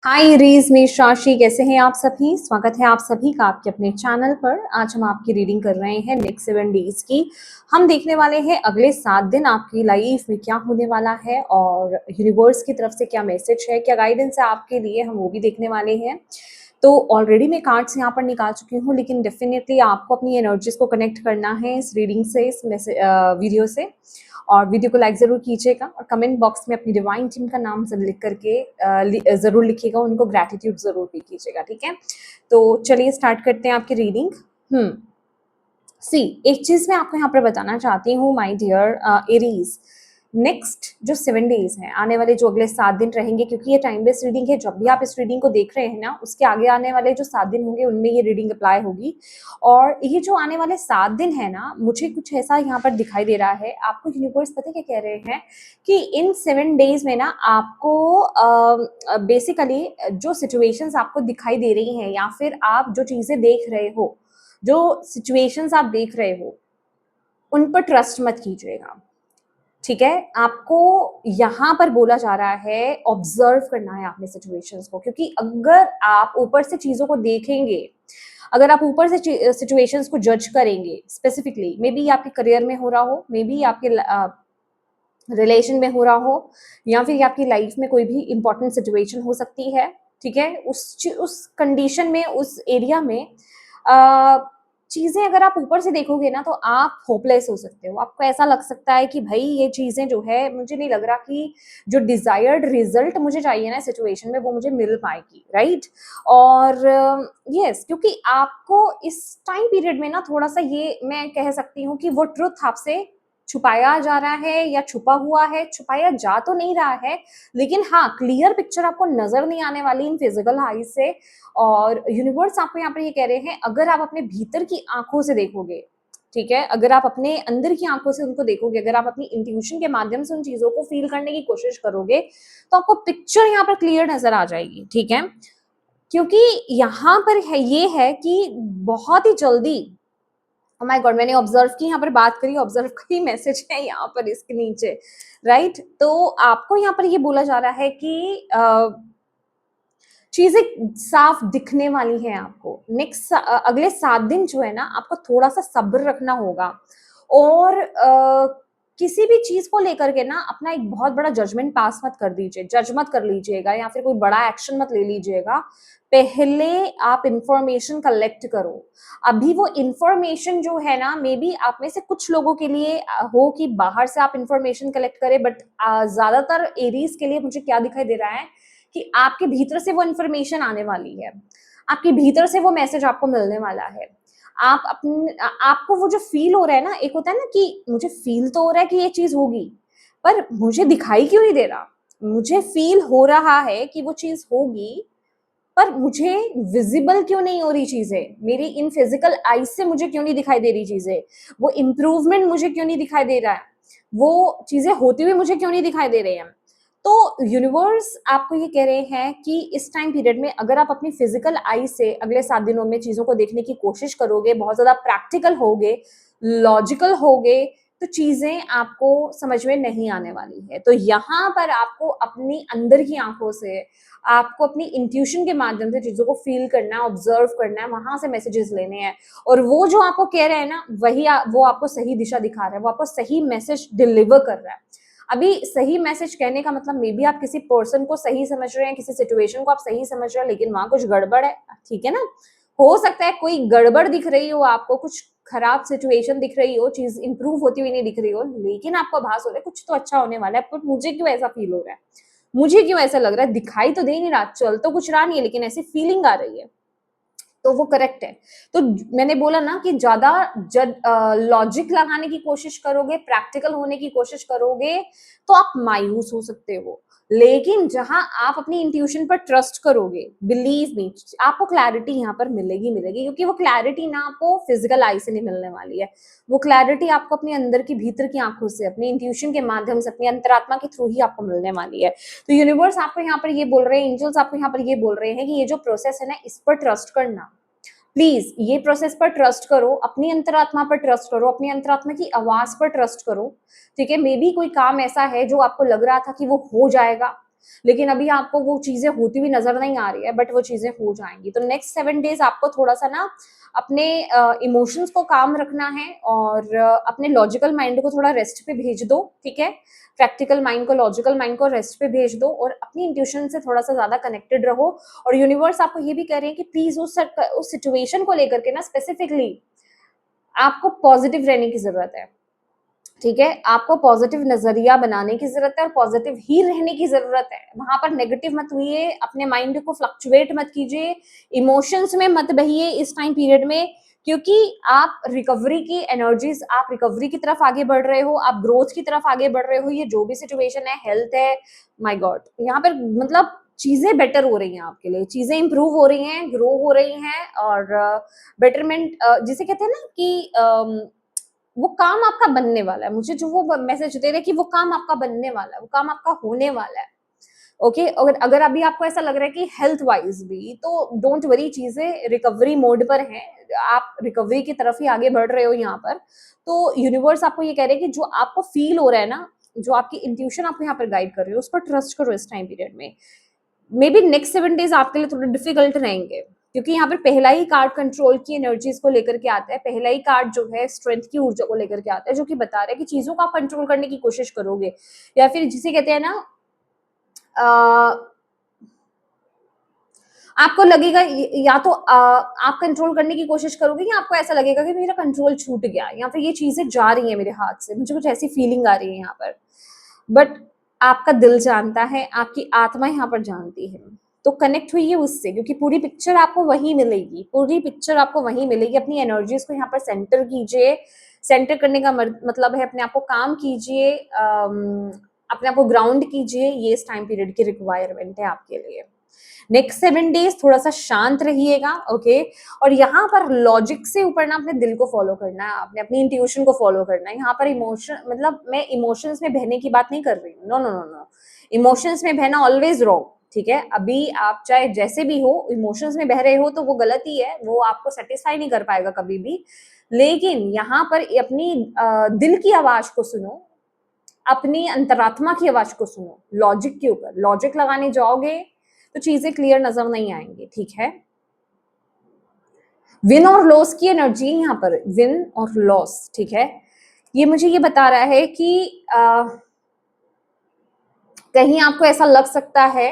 हाय रीज मेष राशि, कैसे हैं आप सभी। स्वागत है आप सभी का आपके अपने चैनल पर। आज हम आपकी रीडिंग कर रहे हैं नेक्स्ट 7 डेज की। हम देखने वाले हैं अगले 7 दिन आपकी लाइफ में क्या होने वाला है और यूनिवर्स की तरफ से क्या मैसेज है, क्या गाइडेंस है आपके लिए, हम वो भी देखने वाले हैं। तो ऑलरेडी मैं कार्ड्स यहाँ पर निकाल चुकी हूँ, लेकिन डेफिनेटली आपको अपनी एनर्जीज को कनेक्ट करना है इस रीडिंग से, इस वीडियो से। और वीडियो को लाइक जरूर कीजिएगा और कमेंट बॉक्स में अपनी डिवाइन टीम का नाम जरूर लिख करके जरूर लिखिएगा, उनको ग्रैटिट्यूड जरूर भी कीजिएगा, ठीक है। तो चलिए स्टार्ट करते हैं आपकी रीडिंग। सी, एक चीज मैं आपको यहाँ पर बताना चाहती हूँ माय डियर एरीज। नेक्स्ट जो 7 डेज हैं, आने वाले जो अगले 7 दिन रहेंगे, क्योंकि ये टाइम बेस्ड रीडिंग है, जब भी आप इस रीडिंग को देख रहे हैं ना, उसके आगे आने वाले जो 7 दिन होंगे उनमें ये रीडिंग अप्लाई होगी। और ये जो आने वाले 7 दिन है ना, मुझे कुछ ऐसा यहाँ पर दिखाई दे रहा है। आपको यूनिवर्स पता क्या कह रहे हैं कि इन 7 डेज में ना आपको बेसिकली जो सिचुएशंस आपको दिखाई दे रही हैं, या फिर आप जो चीजें देख रहे हो, जो सिचुएशंस आप देख रहे हो, उन पर ट्रस्ट मत कीजिएगा, ठीक है। आपको यहाँ पर बोला जा रहा है ऑब्जर्व करना है आपने सिचुएशंस को, क्योंकि अगर आप ऊपर से चीजों को देखेंगे, अगर आप ऊपर से सिचुएशंस को जज करेंगे, स्पेसिफिकली मे बी आपके करियर में हो रहा हो, मे बी आपके रिलेशन में हो रहा हो, या फिर आपकी लाइफ में कोई भी इंपॉर्टेंट सिचुएशन हो सकती है, ठीक है। उस कंडीशन में, उस एरिया में चीजें अगर आप ऊपर से देखोगे ना, तो आप होपलेस हो सकते हो। आपको ऐसा लग सकता है कि भाई ये चीजें जो है, मुझे नहीं लग रहा कि जो डिजायर्ड रिजल्ट मुझे चाहिए ना सिचुएशन में, वो मुझे मिल पाएगी, राइट। और यस, क्योंकि आपको इस टाइम पीरियड में ना थोड़ा सा, ये मैं कह सकती हूँ कि वो ट्रुथ आपसे छुपाया जा रहा है, या छुपा हुआ है। छुपाया जा तो नहीं रहा है, लेकिन हाँ, क्लियर पिक्चर आपको नजर नहीं आने वाली इन फिजिकल आई से। और यूनिवर्स आपको यहाँ पर ये कह रहे हैं, अगर आप अपने भीतर की आंखों से देखोगे, ठीक है, अगर आप अपने अंदर की आंखों से उनको देखोगे, अगर आप अपनी इंट्यूशन के माध्यम से उन चीजों को फील करने की कोशिश करोगे, तो आपको पिक्चर यहाँ पर क्लियर नजर आ जाएगी, ठीक है। क्योंकि यहाँ पर है, ये है कि बहुत ही जल्दी, माय गॉड, मैंने ऑब्जर्व की यहाँ पर बात करी, ऑब्जर्व की मैसेज है यहाँ पर इसके नीचे, राइट। तो आपको यहाँ पर ये बोला जा रहा है कि चीजें साफ दिखने वाली हैं आपको। नेक्स्ट अगले 7 दिन जो है ना, आपको थोड़ा सा सब्र रखना होगा। और किसी भी चीज को लेकर के ना अपना एक बहुत बड़ा जजमेंट पास मत कर दीजिए, जज मत कर लीजिएगा, या फिर कोई बड़ा एक्शन मत ले लीजिएगा। पहले आप इंफॉर्मेशन कलेक्ट करो। अभी वो इंफॉर्मेशन जो है ना, मे बी आप में से कुछ लोगों के लिए हो कि बाहर से आप इंफॉर्मेशन कलेक्ट करें, बट ज्यादातर एरीज के लिए मुझे क्या दिखाई दे रहा है कि आपके भीतर से वो इंफॉर्मेशन आने वाली है, आपके भीतर से वो मैसेज आपको मिलने वाला है। आप अपने आपको वो जो फील हो रहा है ना, एक होता है ना कि मुझे फील तो हो रहा है कि ये चीज होगी, पर मुझे दिखाई क्यों नहीं दे रहा। मुझे फील हो रहा है कि वो चीज होगी, पर मुझे विजिबल क्यों नहीं हो रही चीजें, मेरी इन फिजिकल आईज से मुझे क्यों नहीं दिखाई दे रही चीजें, वो इम्प्रूवमेंट मुझे क्यों नहीं दिखाई दे रहा है, वो चीजें होती हुई मुझे क्यों नहीं दिखाई दे रही हैं। तो यूनिवर्स आपको ये कह रहे हैं कि इस टाइम पीरियड में अगर आप अपनी फिजिकल आई से अगले 7 दिनों में चीजों को देखने की कोशिश करोगे, बहुत ज्यादा प्रैक्टिकल होगे, लॉजिकल होगे, तो चीजें आपको समझ में नहीं आने वाली है। तो यहाँ पर आपको अपनी अंदर की आंखों से, आपको अपनी इंट्यूशन के माध्यम से चीजों को फील करना है, ऑब्जर्व करना है, वहां से मैसेजेस लेने हैं। और वो जो आपको कह रहे हैं ना, वो आपको सही दिशा दिखा रहा है, वो आपको सही मैसेज डिलीवर कर रहा है। अभी सही मैसेज कहने का मतलब, मे बी आप किसी पर्सन को सही समझ रहे हैं, किसी सिचुएशन को आप सही समझ रहे हैं, लेकिन वहां कुछ गड़बड़ है, ठीक है ना। हो सकता है कोई गड़बड़ दिख रही हो आपको, कुछ खराब सिचुएशन दिख रही हो, चीज इंप्रूव होती हुई नहीं दिख रही हो, लेकिन आपको आभास हो रहा है कुछ तो अच्छा होने वाला है, पर मुझे क्यों ऐसा फील हो रहा है, मुझे क्यों ऐसा लग रहा है, दिखाई तो दे नहीं रहा, चल तो कुछ रहा नहीं है, लेकिन ऐसी फीलिंग आ रही है। तो वो करेक्ट है। तो मैंने बोला ना कि ज्यादा लॉजिक लगाने की कोशिश करोगे, प्रैक्टिकल होने की कोशिश करोगे, तो आप मायूस हो सकते हो। लेकिन जहां आप अपनी इंट्यूशन पर ट्रस्ट करोगे, बिलीव मी, आपको क्लैरिटी यहाँ पर मिलेगी मिलेगी, क्योंकि वो क्लैरिटी ना आपको फिजिकल आई से नहीं मिलने वाली है। वो क्लैरिटी आपको अपने अंदर की, भीतर की आंखों से, अपनी इंट्यूशन के माध्यम से, अपनी अंतरात्मा के थ्रू ही आपको मिलने वाली है। तो यूनिवर्स आपको यहाँ पर ये बोल रहे हैं, एंजल्स आपको यहाँ पर ये बोल रहे हैं कि ये जो प्रोसेस है ना, इस पर ट्रस्ट करना। प्लीज ये प्रोसेस पर ट्रस्ट करो, अपनी अंतरात्मा पर ट्रस्ट करो, अपनी अंतरात्मा की आवाज पर ट्रस्ट करो, ठीक है। मे बी कोई काम ऐसा है जो आपको लग रहा था कि वो हो जाएगा, लेकिन अभी आपको वो चीजें होती हुई नजर नहीं आ रही है, बट वो चीजें हो जाएंगी। तो नेक्स्ट 7 डेज आपको थोड़ा सा ना अपने इमोशंस को काम रखना है, और अपने लॉजिकल माइंड को थोड़ा रेस्ट पे भेज दो, ठीक है। प्रैक्टिकल माइंड को, लॉजिकल माइंड को रेस्ट पे भेज दो, और अपनी इंट्यूशन से थोड़ा सा ज्यादा कनेक्टेड रहो। और यूनिवर्स आपको ये भी कह रहे हैं कि प्लीज उस सिचुएशन को लेकर के ना स्पेसिफिकली आपको पॉजिटिव रहने की जरूरत है, ठीक है। आपको पॉजिटिव नजरिया बनाने की जरूरत है और पॉजिटिव ही रहने की जरूरत है। वहां पर नेगेटिव मत हुई, अपने माइंड को फ्लक्चुएट मत कीजिए, इमोशंस में मत बहिए इस टाइम पीरियड में, क्योंकि आप रिकवरी की एनर्जीज, आप रिकवरी की तरफ आगे बढ़ रहे हो, आप ग्रोथ की तरफ आगे बढ़ रहे हो। ये जो भी सिचुएशन है, हेल्थ है, माय गॉड, यहाँ पर मतलब चीजें बेटर हो रही हैं आपके लिए, चीजें इंप्रूव हो रही हैं, ग्रो हो रही हैं, और बेटरमेंट जिसे कहते हैं ना कि वो काम आपका बनने वाला है। मुझे जो वो मैसेज दे रहे कि वो काम आपका बनने वाला है, वो काम आपका होने वाला है। ओके, अगर अभी आपको ऐसा लग रहा है कि हेल्थ वाइज भी, तो डोंट वरी, चीजें रिकवरी मोड पर हैं, आप रिकवरी की तरफ ही आगे बढ़ रहे हो यहाँ पर। तो यूनिवर्स आपको ये कह रहे हैं कि जो आपको फील हो रहा है ना, जो आपकी इंट्यूशन आपको यहाँ पर गाइड कर रही है, उस पर ट्रस्ट करो इस टाइम पीरियड में। मे बी नेक्स्ट 7 डेज आपके लिए थोड़े डिफिकल्ट रहेंगे, क्योंकि यहाँ पर पहला ही कार्ड कंट्रोल की एनर्जीज को लेकर के आता है। पहला ही कार्ड जो है स्ट्रेंथ की ऊर्जा को लेकर के आता है, जो कि बता रहा है कि चीजों को आप कंट्रोल करने की कोशिश करोगे, या फिर जिसे कहते हैं ना, आपको लगेगा या तो आप कंट्रोल करने की कोशिश करोगे, या आपको ऐसा लगेगा कि मेरा कंट्रोल छूट गया, या फिर ये चीजें जा रही हैं मेरे हाथ से, मुझे कुछ ऐसी फीलिंग आ रही है यहाँ पर। बट आपका दिल जानता है, आपकी आत्मा यहाँ पर जानती है, तो कनेक्ट हुई है उससे, क्योंकि पूरी पिक्चर आपको वही मिलेगी, पूरी पिक्चर आपको वही मिलेगी। अपनी एनर्जीज को यहाँ पर सेंटर कीजिए। सेंटर करने का मतलब है अपने आप को काम कीजिए, अपने आप को ग्राउंड कीजिए। ये इस टाइम पीरियड की रिक्वायरमेंट है आपके लिए। नेक्स्ट 7 डेज थोड़ा सा शांत रहिएगा, ओके। और यहाँ पर लॉजिक से ऊपर ना अपने दिल को फॉलो करना है, आपने अपनी इंट्यूशन को फॉलो करना है। यहाँ पर इमोशन, मतलब मैं इमोशंस में बहने की बात नहीं कर रही हूँ, no no no no, emotions में बहना ऑलवेज रॉन्ग, ठीक है। अभी आप चाहे जैसे भी हो, इमोशंस में बह रहे हो तो वो गलत ही है, वो आपको सेटिस्फाई नहीं कर पाएगा कभी भी। लेकिन यहाँ पर अपनी दिल की आवाज को सुनो, अपनी अंतरात्मा की आवाज को सुनो। लॉजिक के ऊपर लॉजिक लगाने जाओगे तो चीजें क्लियर नजर नहीं आएंगी, ठीक है। विन और लॉस की एनर्जी यहाँ पर, विन और लॉस, ठीक है। ये मुझे ये बता रहा है कि कहीं आपको ऐसा लग सकता है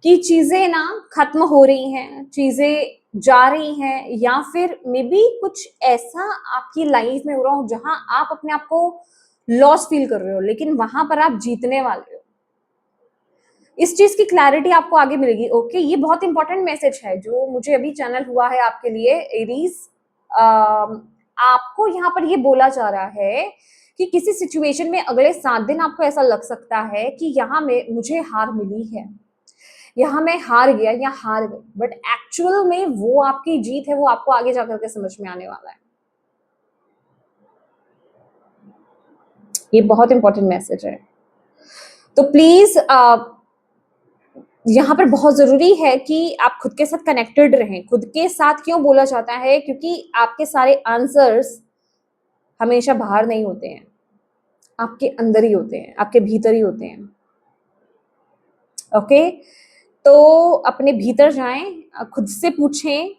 कि चीजें ना खत्म हो रही हैं, चीजें जा रही हैं, या फिर मे बी कुछ ऐसा आपकी लाइफ में हो रहा हो जहां आप अपने आप को लॉस फील कर रहे हो, लेकिन वहां पर आप जीतने वाले हो। इस चीज की क्लैरिटी आपको आगे मिलेगी, ओके। ये बहुत इंपॉर्टेंट मैसेज है जो मुझे अभी चैनल हुआ है आपके लिए, एरीज। आपको यहाँ पर ये बोला जा रहा है कि किसी सिचुएशन में अगले 7 दिन आपको ऐसा लग सकता है कि यहाँ में मुझे हार मिली है, यहाँ मैं हार गया या हार गई, बट एक्चुअल में वो आपकी जीत है, वो आपको आगे जाकर के समझ में आने वाला है। ये बहुत इंपॉर्टेंट मैसेज है। तो प्लीज यहाँ पर बहुत जरूरी है कि आप खुद के साथ कनेक्टेड रहें। खुद के साथ क्यों बोला जाता है? क्योंकि आपके सारे आंसर्स हमेशा बाहर नहीं होते हैं, आपके अंदर ही होते हैं, आपके भीतर ही होते हैं, ओके। तो अपने भीतर जाएं, खुद से पूछें,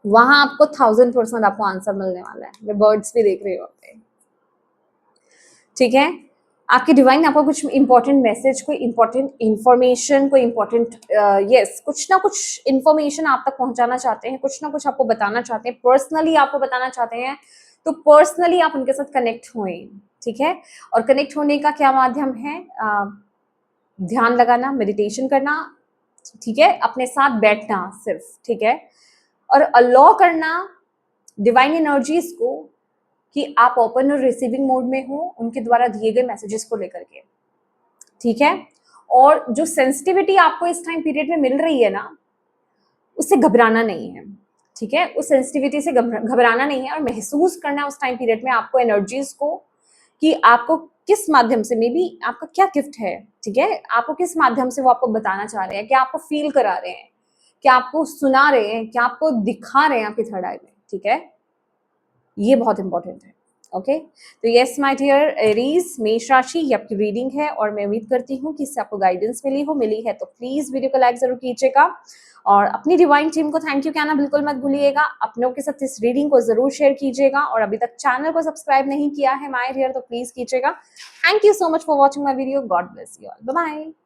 वहां आपको 1000% आपको आंसर मिलने वाला है। मैं बर्ड्स भी देख रही हूँ, ठीक है। आपके डिवाइन आपको कुछ इंपॉर्टेंट मैसेज, कोई इंपॉर्टेंट इंफॉर्मेशन, कोई इंपॉर्टेंट यस, कुछ ना कुछ इंफॉर्मेशन आप तक पहुंचाना चाहते हैं, कुछ ना कुछ आपको बताना चाहते हैं, पर्सनली आपको बताना चाहते हैं। तो पर्सनली आप उनके साथ कनेक्ट हुए, ठीक है। और कनेक्ट होने का क्या माध्यम है? ध्यान लगाना, मेडिटेशन करना, ठीक है, अपने साथ बैठना सिर्फ, ठीक है, और अलाउ करना डिवाइन एनर्जीज को कि आप ओपन और रिसीविंग मोड में हो उनके द्वारा दिए गए मैसेजेस को लेकर के, ठीक है। और जो सेंसिटिविटी आपको इस टाइम पीरियड में मिल रही है ना, उससे घबराना नहीं है, ठीक है। उस सेंसिटिविटी से घबराना नहीं है, और महसूस करना उस टाइम पीरियड में आपको एनर्जीज को, कि आपको किस माध्यम से, मे बी आपका क्या गिफ्ट है, ठीक है, आपको किस माध्यम से वो आपको बताना चाह रहे हैं, क्या आपको फील करा रहे हैं, क्या आपको सुना रहे हैं, क्या आपको दिखा रहे हैं आपके थर्ड आई में, ठीक है। ये बहुत इंपॉर्टेंट है, ओके तो यस माय डियर एरीज, मेष राशि, ये आपकी रीडिंग है और मैं उम्मीद करती हूँ कि इससे आपको गाइडेंस मिली है तो प्लीज वीडियो को लाइक जरूर कीजिएगा और अपनी डिवाइन टीम को थैंक यू कहना बिल्कुल मत भूलिएगा। अपनों के साथ इस रीडिंग को जरूर शेयर कीजिएगा और अभी तक चैनल को सब्सक्राइब नहीं किया है माय डियर तो प्लीज कीजिएगा। Thank you so much for watching my video. God bless you all. Bye bye.